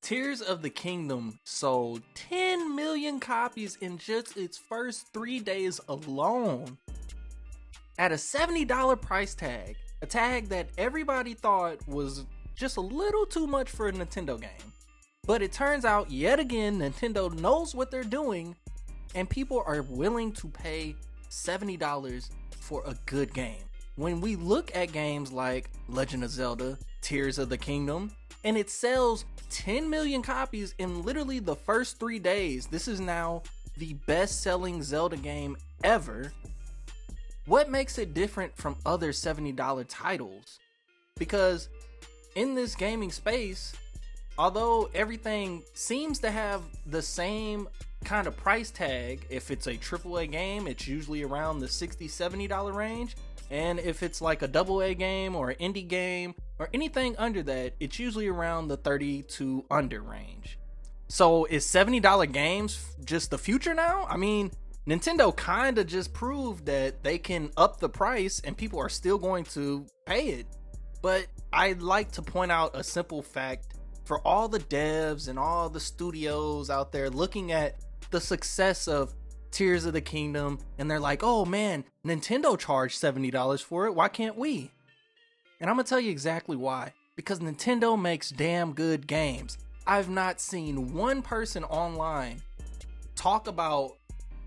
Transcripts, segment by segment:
Tears of the Kingdom sold 10 million copies in just its first 3 days alone. At a $70 price tag, a tag that everybody thought was just a little too much for a Nintendo game. But it turns out, yet again, Nintendo knows what they're doing, and people are willing to pay $70 for a good game. When we look at games like Legend of Zelda, Tears of the Kingdom, and it sells 10 million copies in literally the first 3 days, this is now the best-selling Zelda game ever. What makes it different from other $70 titles? Because in this gaming space, although everything seems to have the same kind of price tag, if it's a AAA game, it's usually around the $60, $70 range. And if it's like a AA game or an indie game or anything under that, it's usually around the 30 to under range. So is $70 games just the future now? I mean, Nintendo kind of just proved that they can up the price and people are still going to pay it. But I'd like to point out a simple fact for all the devs and all the studios out there looking at the success of Tears of the Kingdom, and they're like, oh man, Nintendo charged $70 for it, why can't we? And I'm gonna tell you exactly why. Because Nintendo makes damn good games. I've not seen one person online talk about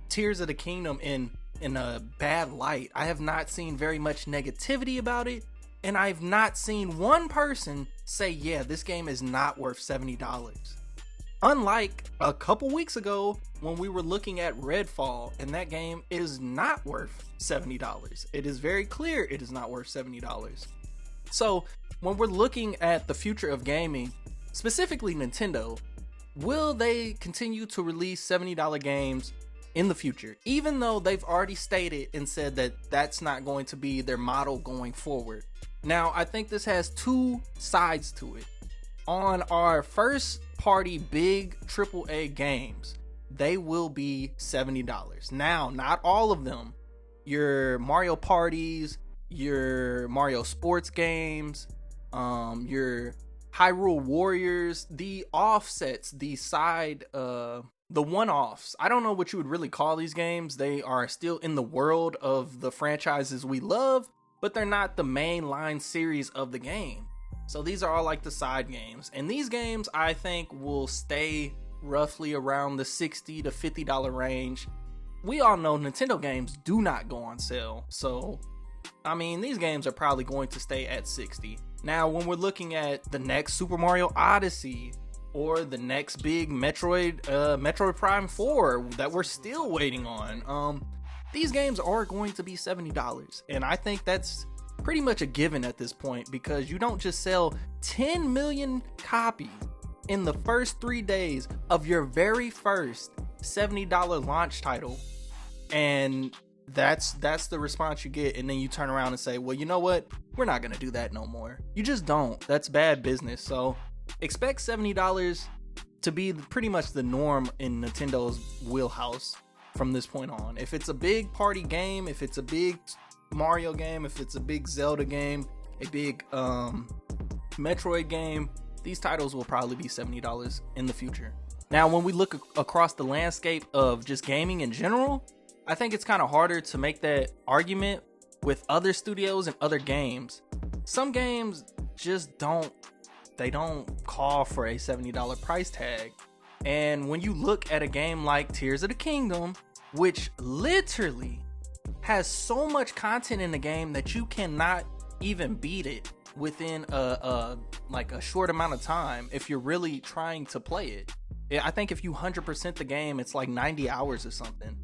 Tears of the Kingdom in a bad light. I have not seen very much negativity about it, and I've not seen one person say, yeah, this game is not worth $70. Unlike a couple weeks ago when we were looking at Redfall, and that game is not worth $70. It is very clear it is not worth $70. So when we're looking at the future of gaming, specifically Nintendo, will they continue to release $70 games in the future? Even though they've already stated and said that that's not going to be their model going forward. Now, I think this has two sides to it. On our first party big AAA games, they will be $70. Now, not all of them. Your Mario parties, your Mario sports games, your Hyrule Warriors, the offsets, the side, the one-offs. I don't know what you would really call these games. They are still in the world of the franchises we love, but they're not the main line series of the game. So these are all like the side games. And these games, I think, will stay roughly around the $60 to $50 range. We all know Nintendo games do not go on sale. So, I mean, these games are probably going to stay at $60. Now, when we're looking at the next Super Mario Odyssey, or the next big Metroid Prime 4 that we're still waiting on, these games are going to be $70. And I think that's pretty much a given at this point, because you don't just sell 10 million copies in the first 3 days of your very first $70 launch title, and that's the response you get, and then you turn around and say, well, you know what, we're not gonna do that no more. You just don't. That's bad business. So expect $70 to be pretty much the norm in Nintendo's wheelhouse from this point on. If it's a big party game, if it's a big Mario game, if it's a big Zelda game, a big Metroid game, these titles will probably be $70 in the future. Now, when we look across the landscape of just gaming in general, I think it's kind of harder to make that argument with other studios and other games. Some games just don't call for a $70 price tag. And when you look at a game like Tears of the Kingdom, which literally has so much content in the game that you cannot even beat it within a short amount of time if you're really trying to play it. I think if you 100% the game, it's like 90 hours or something.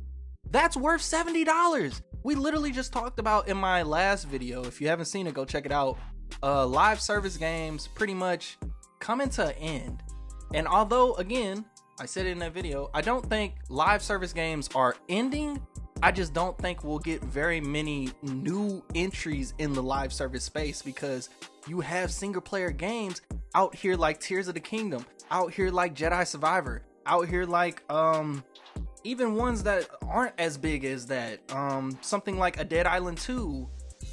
That's worth $70. We literally just talked about in my last video. If you haven't seen it, go check it out. Live service games pretty much coming to an end. And although, again, I said it in that video, I don't think live service games are ending. I just don't think we'll get very many new entries in the live service space, because you have single player games out here like Tears of the Kingdom, out here like Jedi Survivor, out here like even ones that aren't as big as that, something like a Dead Island 2,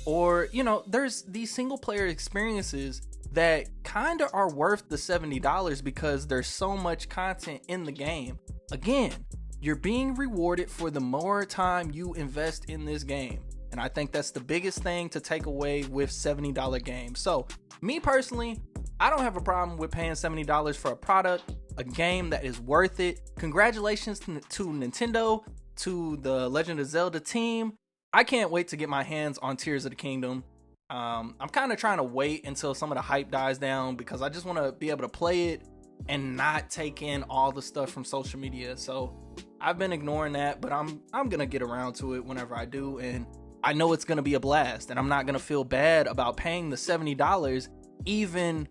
or, you know, there's these single player experiences that kind of are worth the $70 because there's so much content in the game. Again, you're being rewarded for the more time you invest in this game. And I think that's the biggest thing to take away with $70 games. So me personally, I don't have a problem with paying $70 for a product, a game that is worth it. Congratulations to Nintendo, to the Legend of Zelda team. I can't wait to get my hands on Tears of the Kingdom. I'm kind of trying to wait until some of the hype dies down because I just want to be able to play it and not take in all the stuff from social media. So I've been ignoring that, but I'm gonna get around to it whenever I do, and I know it's gonna be a blast, and I'm not gonna feel bad about paying the $70 even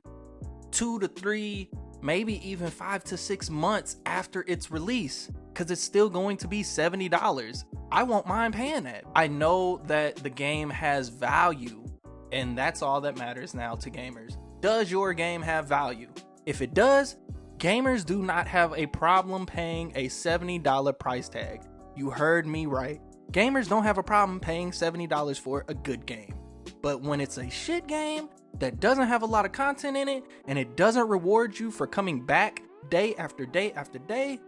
2 to 3, maybe even 5 to 6 months after its release, because it's still going to be $70. I won't mind paying that. I know that the game has value, and that's all that matters now to gamers. Does your game have value? If it does, gamers do not have a problem paying a $70 price tag. You heard me right. Gamers don't have a problem paying $70 for a good game. But when it's a shit game that doesn't have a lot of content in it, and it doesn't reward you for coming back day after day after day,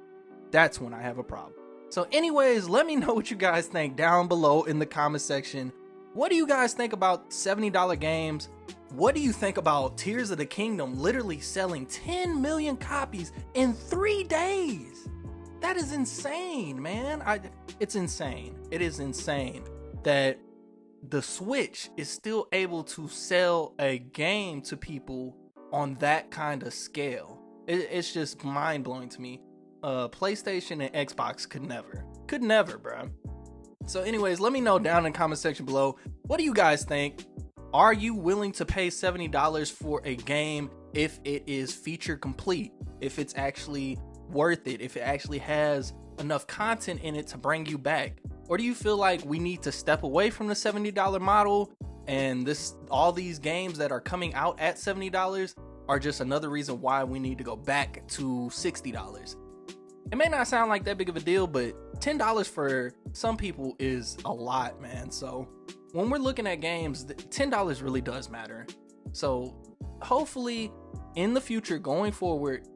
that's when I have a problem. So anyways, let me know what you guys think down below in the comment section. What do you guys think about $70 games? What do you think about Tears of the Kingdom literally selling 10 million copies in 3 days? That is insane, man. It's insane. It is insane that the Switch is still able to sell a game to people on that kind of scale. It's just mind-blowing to me. PlayStation and Xbox could never, bro. So anyways, let me know down in the comment section below, what do you guys think? Are you willing to pay $70 for a game if it is feature complete, if it's actually worth it, if it actually has enough content in it to bring you back? Or do you feel like we need to step away from the $70 model, and all these games that are coming out at $70 are just another reason why we need to go back to $60? It may not sound like that big of a deal, but $10 for some people is a lot, man. So when we're looking at games, $10 really does matter. So hopefully in the future, going forward,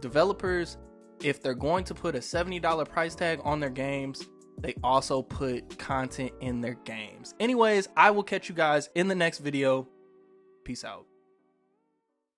developers, if they're going to put a $70 price tag on their games, they also put content in their games. Anyways, I will catch you guys in the next video. Peace out.